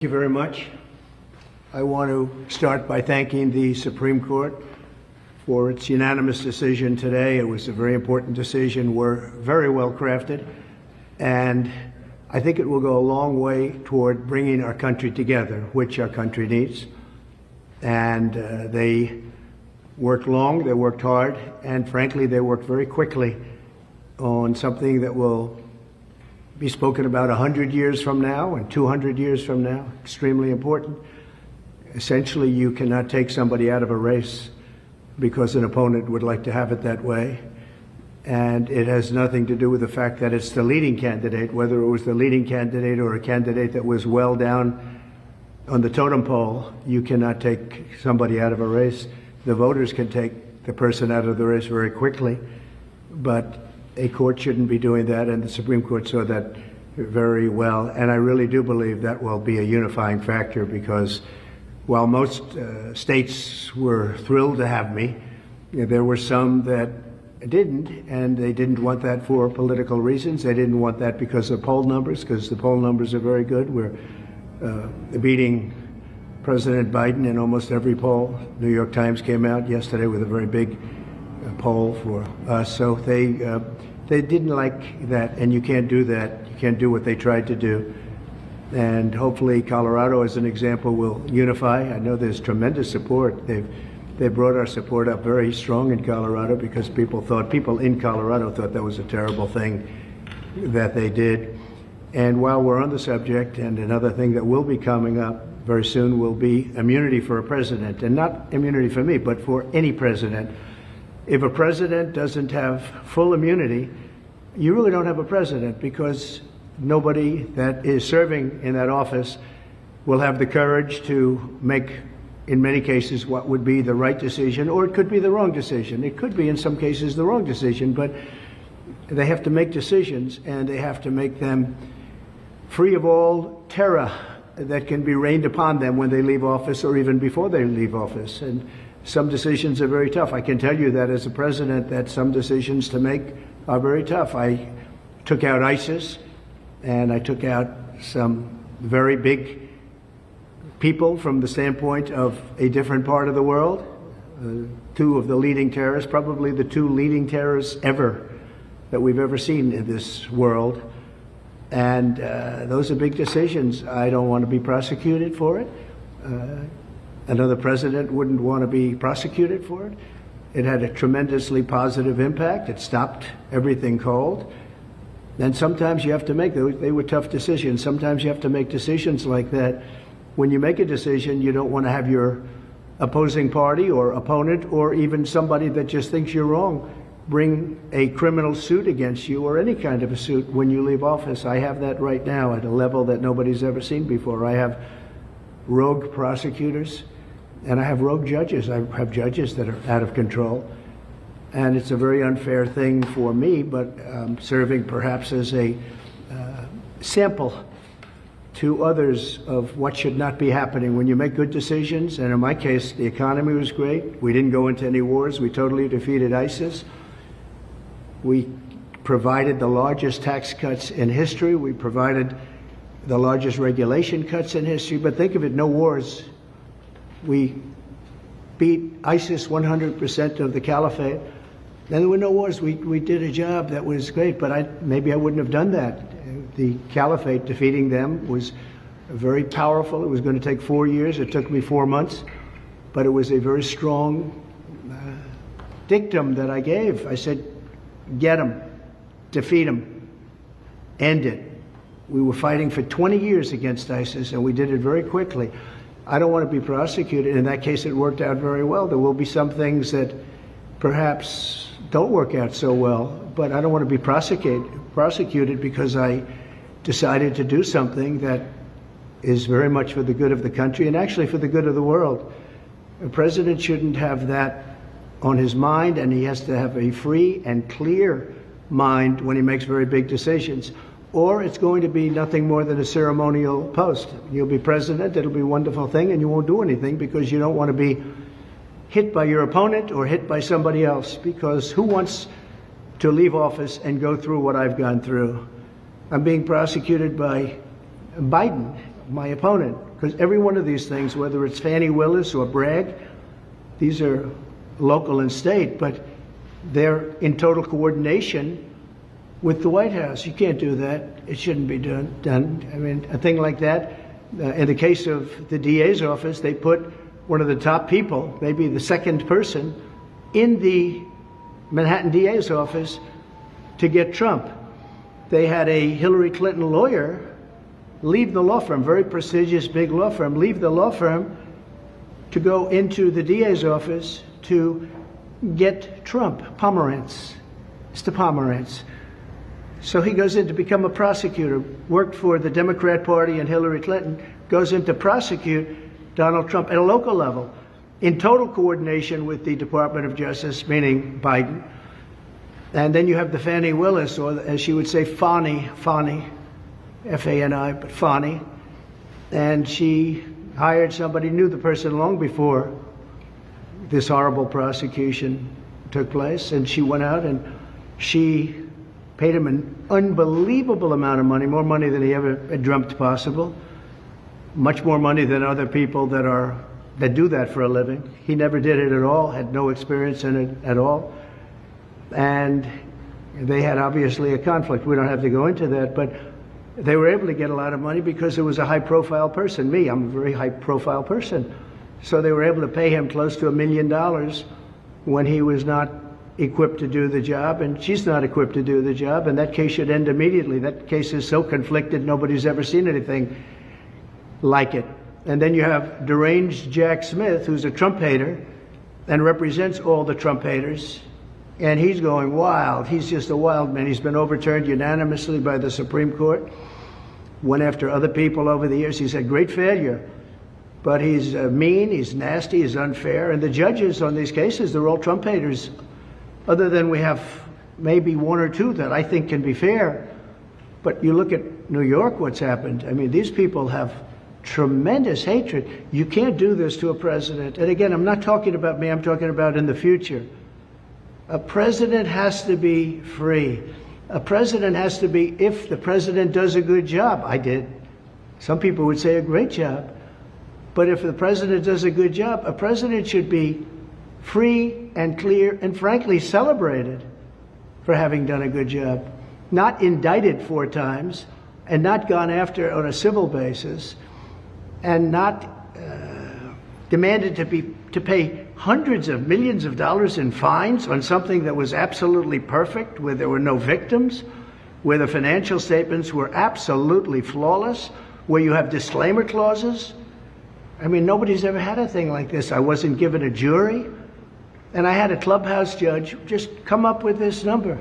Thank you very much. I want to start by thanking the Supreme Court for its unanimous decision today. It was a very important decision. We're very well crafted, and I think it will go a long way toward bringing our country together, which our country needs. And they worked long, they worked hard, and frankly, they worked very quickly on something that will be spoken about 100 years from now and 200 years from now. Extremely important. Essentially, you cannot take somebody out of a race because an opponent would like to have it that way. And it has nothing to do with the fact that it's the leading candidate, whether it was the leading candidate or a candidate that was well down on the totem pole. You cannot take somebody out of a race. The voters can take the person out of the race very quickly, but a court shouldn't be doing that, and the Supreme Court saw that very well. And I really do believe that will be a unifying factor, because while most states were thrilled to have me, there were some that didn't, and they didn't want that for political reasons. They didn't want that because of poll numbers, because the poll numbers are very good. We're beating President Biden in almost every poll. New York Times came out yesterday with a very big poll for us. So they didn't like that, and you can't do that. You can't do what they tried to do. And hopefully Colorado, as an example, will unify. I know there's tremendous support. They've brought our support up very strong in Colorado, because people in Colorado thought that was a terrible thing that they did. And while we're on the subject, and another thing that will be coming up very soon will be immunity for a president, and not immunity for me, but for any president. If a president doesn't have full immunity, you really don't have a president, because nobody that is serving in that office will have the courage to make, in many cases, what would be the right decision, or it could be the wrong decision. It could be, in some cases, the wrong decision, but they have to make decisions, and they have to make them free of all terror that can be rained upon them when they leave office, or even before they leave office. And some decisions are very tough. I can tell you that as a president, that some decisions to make are very tough. I took out ISIS, and I took out some very big people from the standpoint of a different part of the world. Two of the leading terrorists, probably the two leading terrorists ever that we've ever seen in this world. And those are big decisions. I don't want to be prosecuted for it. Another president wouldn't want to be prosecuted for it. It had a tremendously positive impact. It stopped everything cold. And sometimes you have to make, they were tough decisions. Sometimes you have to make decisions like that. When you make a decision, you don't want to have your opposing party or opponent, or even somebody that just thinks you're wrong, bring a criminal suit against you, or any kind of a suit when you leave office. I have that right now at a level that nobody's ever seen before. I have rogue prosecutors, and I have rogue judges. I have judges that are out of control. And it's a very unfair thing for me, but serving perhaps as a sample to others of what should not be happening when you make good decisions. And in my case, the economy was great. We didn't go into any wars. We totally defeated ISIS. We provided the largest tax cuts in history. We provided the largest regulation cuts in history. But think of it, no wars. We beat ISIS 100% of the caliphate. Then there were no wars. We did a job that was great, but maybe I wouldn't have done that. The caliphate, defeating them, was very powerful. It was going to take 4 years. It took me 4 months, but it was a very strong dictum that I gave. I said, get them, defeat them, end it. We were fighting for 20 years against ISIS, and we did it very quickly. I don't want to be prosecuted. In that case, it worked out very well. There will be some things that perhaps don't work out so well, but I don't want to be prosecuted because I decided to do something that is very much for the good of the country, and actually for the good of the world. A president shouldn't have that on his mind, and he has to have a free and clear mind when he makes very big decisions, or it's going to be nothing more than a ceremonial post. You'll be president, it'll be a wonderful thing, and you won't do anything because you don't want to be hit by your opponent or hit by somebody else, because who wants to leave office and go through what I've gone through? I'm being prosecuted by Biden my opponent, because every one of these things, whether it's Fannie Willis or Bragg, these are local and state, but they're in total coordination with the White House. You can't do that. It shouldn't be done. I mean, a thing like that, in the case of the DA's office, they put one of the top people, maybe the second person, in the Manhattan DA's office to get Trump. They had a Hillary Clinton lawyer leave the law firm, very prestigious big law firm, leave the law firm to go into the DA's office to get Trump, Pomerantz, Mr. Pomerantz. So he goes in to become a prosecutor, worked for the Democrat Party and Hillary Clinton, goes in to prosecute Donald Trump at a local level, in total coordination with the Department of Justice, meaning Biden. And then you have the Fannie Willis, or as she would say, Fani, F-A-N-I, but Fani. And she hired somebody, knew the person long before this horrible prosecution took place. And she went out and she paid him an unbelievable amount of money, more money than he ever had dreamt possible, much more money than other people that do that for a living. He never did it at all, had no experience in it at all. And they had obviously a conflict. We don't have to go into that, but they were able to get a lot of money because it was a high-profile person. Me, I'm a very high-profile person. So they were able to pay him close to $1 million when he was not equipped to do the job, and she's not equipped to do the job, and that case should end immediately. That case is so conflicted, nobody's ever seen anything like it. And then you have deranged Jack Smith, who's a Trump hater and represents all the Trump haters, and he's going wild. He's just a wild man. He's been overturned unanimously by the Supreme Court. Went after other people over the years. He's had great failure, but he's mean, he's nasty, he's unfair, and the judges on these cases, they're all Trump haters, other than we have maybe one or two that I think can be fair. But you look at New York, what's happened. I mean, these people have tremendous hatred. You can't do this to a president. And again, I'm not talking about me, I'm talking about in the future. A president has to be free. A president has to be, if the president does a good job, I did. Some people would say a great job. But if the president does a good job, a president should be free and clear and frankly celebrated for having done a good job. Not indicted 4 times and not gone after on a civil basis and not demanded to pay hundreds of millions of dollars in fines on something that was absolutely perfect, where there were no victims, where the financial statements were absolutely flawless, where you have disclaimer clauses. I mean, nobody's ever had a thing like this. I wasn't given a jury, and I had a clubhouse judge just come up with this number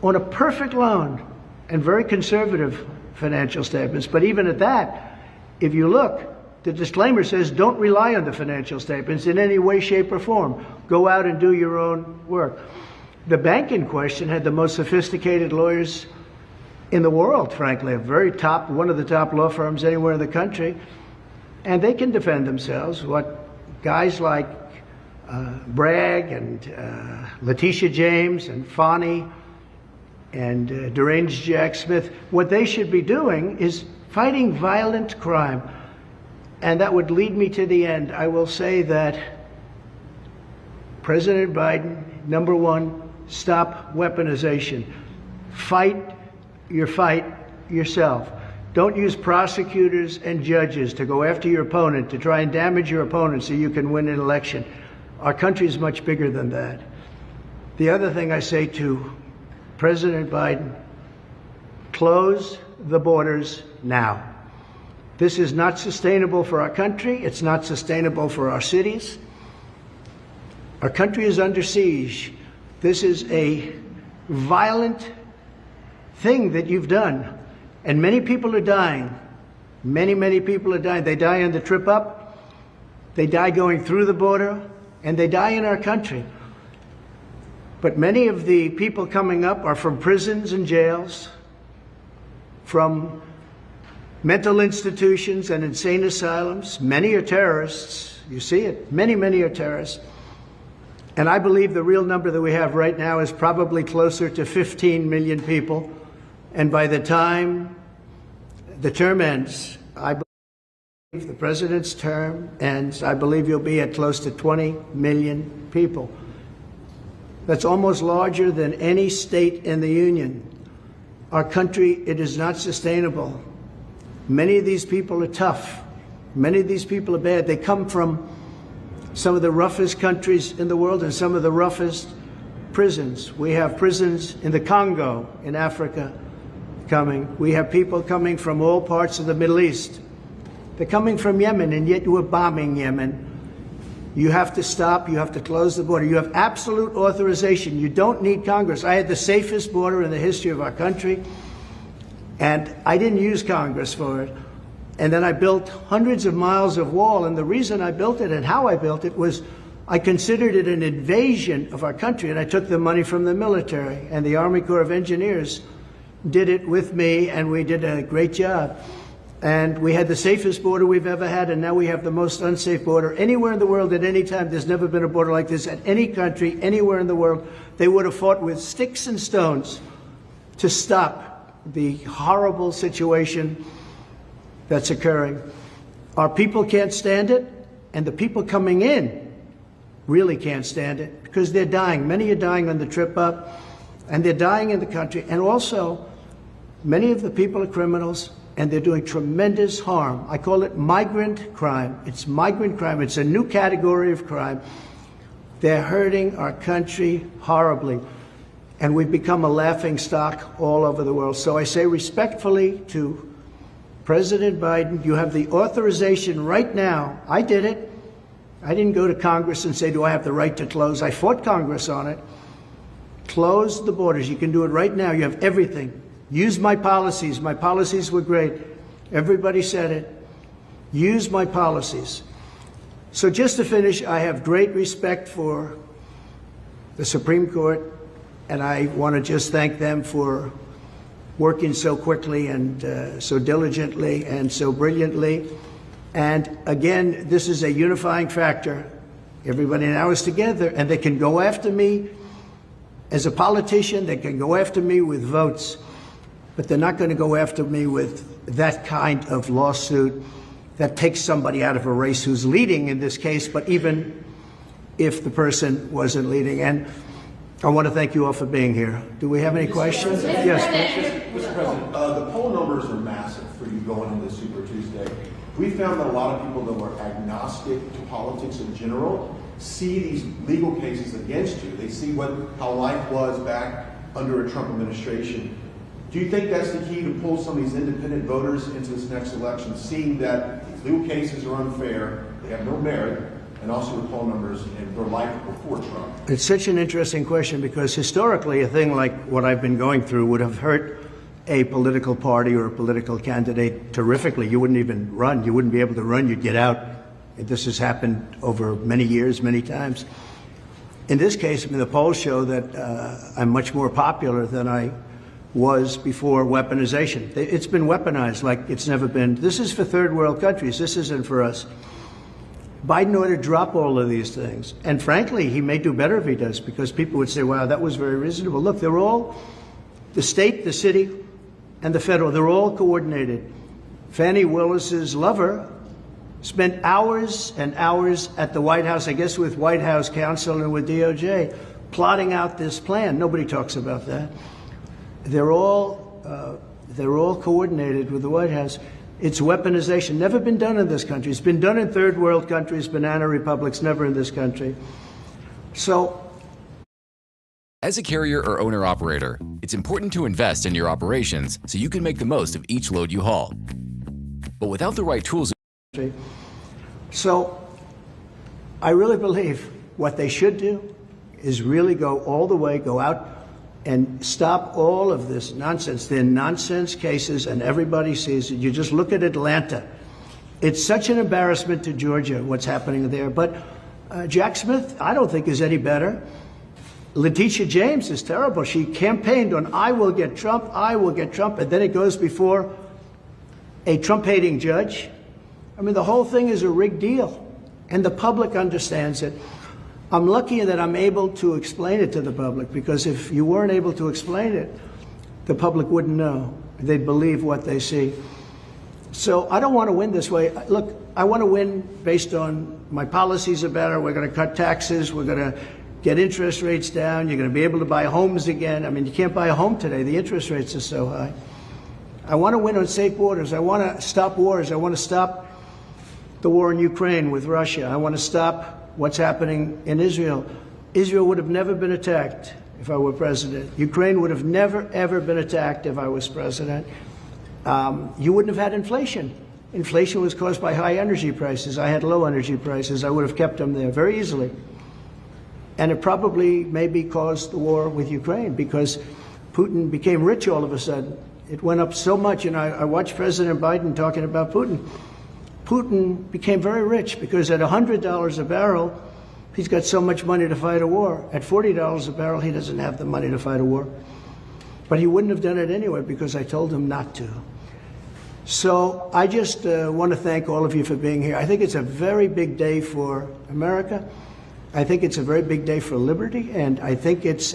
on a perfect loan and very conservative financial statements. But even at that, if you look, the disclaimer says don't rely on the financial statements in any way, shape, or form. Go out and do your own work. The bank in question had the most sophisticated lawyers in the world, frankly, one of the top law firms anywhere in the country, and they can defend themselves. What guys like Bragg and Letitia James and Fani and deranged Jack Smith, what they should be doing is fighting violent crime. And that would lead me to the end. I will say that President Biden, number one, stop weaponization. Fight your fight yourself. Don't use prosecutors and judges to go after your opponent, to try and damage your opponent so you can win an election. Our country is much bigger than that. The other thing I say to President Biden, close the borders now. This is not sustainable for our country. It's not sustainable for our cities. Our country is under siege. This is a violent thing that you've done. And many people are dying. Many, many people are dying. They die on the trip up. They die going through the border. And they die in our country. But many of the people coming up are from prisons and jails, from mental institutions and insane asylums. Many are terrorists. You see it. Many, many are terrorists. And I believe the real number that we have right now is probably closer to 15 million people. And by the time the term ends, I believe the president's term ends, I believe you'll be at close to 20 million people. That's almost larger than any state in the union. Our country, it is not sustainable. Many of these people are tough. Many of these people are bad. They come from some of the roughest countries in the world and some of the roughest prisons. We have prisons in the Congo, in Africa, coming. We have people coming from all parts of the Middle East. They're coming from Yemen, and yet you are bombing Yemen. You have to stop. You have to close the border. You have absolute authorization. You don't need Congress. I had the safest border in the history of our country, and I didn't use Congress for it. And then I built hundreds of miles of wall, and the reason I built it and how I built it was I considered it an invasion of our country, and I took the money from the military, and the Army Corps of Engineers did it with me, and we did a great job. And we had the safest border we've ever had, and now we have the most unsafe border anywhere in the world at any time. There's never been a border like this at any country, anywhere in the world. They would have fought with sticks and stones to stop the horrible situation that's occurring. Our people can't stand it, and the people coming in really can't stand it because they're dying. Many are dying on the trip up, and they're dying in the country. And also, many of the people are criminals, and they're doing tremendous harm. I call it migrant crime. It's migrant crime. It's a new category of crime. They're hurting our country horribly, and we've become a laughing stock all over the world. So I say respectfully to President Biden, you have the authorization right now. I did it. I didn't go to Congress and say, do I have the right to close? I fought Congress on it. Close the borders. You can do it right now. You have everything. Use my policies. My policies were great. Everybody said it. Use my policies. So just to finish, I have great respect for the Supreme Court, and I want to just thank them for working so quickly and so diligently and so brilliantly. And again, this is a unifying factor. Everybody now is together, and they can go after me as a politician. They can go after me with votes, but they're not going to go after me with that kind of lawsuit that takes somebody out of a race who's leading in this case, but even if the person wasn't leading. And I want to thank you all for being here. Do we have any questions? Yes. Mr. President, the poll numbers are massive for you going into Super Tuesday. We found that a lot of people that were agnostic to politics in general see these legal cases against you. They see how life was back under a Trump administration. Do you think that's the key to pull some of these independent voters into this next election, seeing that these legal cases are unfair, they have no merit, and also the poll numbers and their life before Trump? It's such an interesting question because historically a thing like what I've been going through would have hurt a political party or a political candidate terrifically. You wouldn't even run. You wouldn't be able to run. You'd get out. This has happened over many years, many times. In this case, I mean, the polls show that I'm much more popular than I was before weaponization. It's been weaponized like it's never been. This is for third world countries. This isn't for us. Biden ought to drop all of these things. And frankly, he may do better if he does, because people would say, wow, that was very reasonable. Look, they're all, the state, the city, and the federal, they're all coordinated. Fannie Willis's lover spent hours and hours at the White House, I guess with White House counsel and with DOJ, plotting out this plan. Nobody talks about that. They're all coordinated with the White House. It's weaponization. Never been done in this country. It's been done in third world countries, banana republics, never in this country. So, as a carrier or owner-operator, it's important to invest in your operations so you can make the most of each load you haul. But without the right tools... So, I really believe what they should do is really go all the way, go out and stop all of this nonsense. They're nonsense cases, and everybody sees it. You just look at Atlanta. It's such an embarrassment to Georgia, what's happening there. But Jack Smith, I don't think, is any better. Letitia James is terrible. She campaigned on, I will get Trump, and then it goes before a Trump-hating judge. I mean, the whole thing is a rigged deal, and the public understands it. I'm lucky that I'm able to explain it to the public, because if you weren't able to explain it, the public wouldn't know. They'd believe what they see. So I don't want to win this way. Look, I want to win based on my policies are better. We're going to cut taxes. We're going to get interest rates down. You're going to be able to buy homes again. I mean, you can't buy a home today. The interest rates are so high. I want to win on safe borders. I want to stop wars. I want to stop the war in Ukraine with Russia. I want to stop what's happening in Israel. Israel would have never been attacked if I were president. Ukraine would have never, ever been attacked if I was president. You wouldn't have had inflation. Inflation was caused by high energy prices. I had low energy prices. I would have kept them there very easily. And it probably maybe caused the war with Ukraine because Putin became rich all of a sudden. It went up so much, and I watched President Biden talking about Putin. Putin became very rich because at $100 a barrel, he's got so much money to fight a war. At $40 a barrel, he doesn't have the money to fight a war. But he wouldn't have done it anyway because I told him not to. So I just want to thank all of you for being here. I think it's a very big day for America. I think it's a very big day for liberty, and I think it's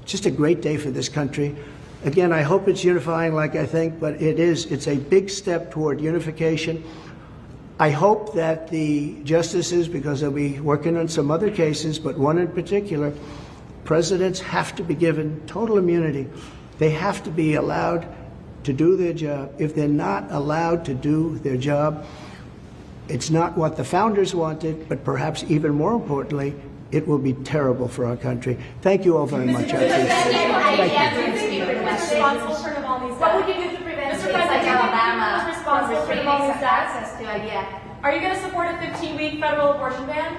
just a great day for this country. Again, I hope it's unifying like I think, but it is. It's a big step toward unification. I hope that the justices, because they'll be working on some other cases, but one in particular, presidents have to be given total immunity. They have to be allowed to do their job. If they're not allowed to do their job, it's not what the founders wanted, but perhaps even more importantly, it will be terrible for our country. Thank you all very much. I appreciate it. What would you do to prevent states like Alabama from restricting access to IVF? Are you going to support a 15-week federal abortion ban?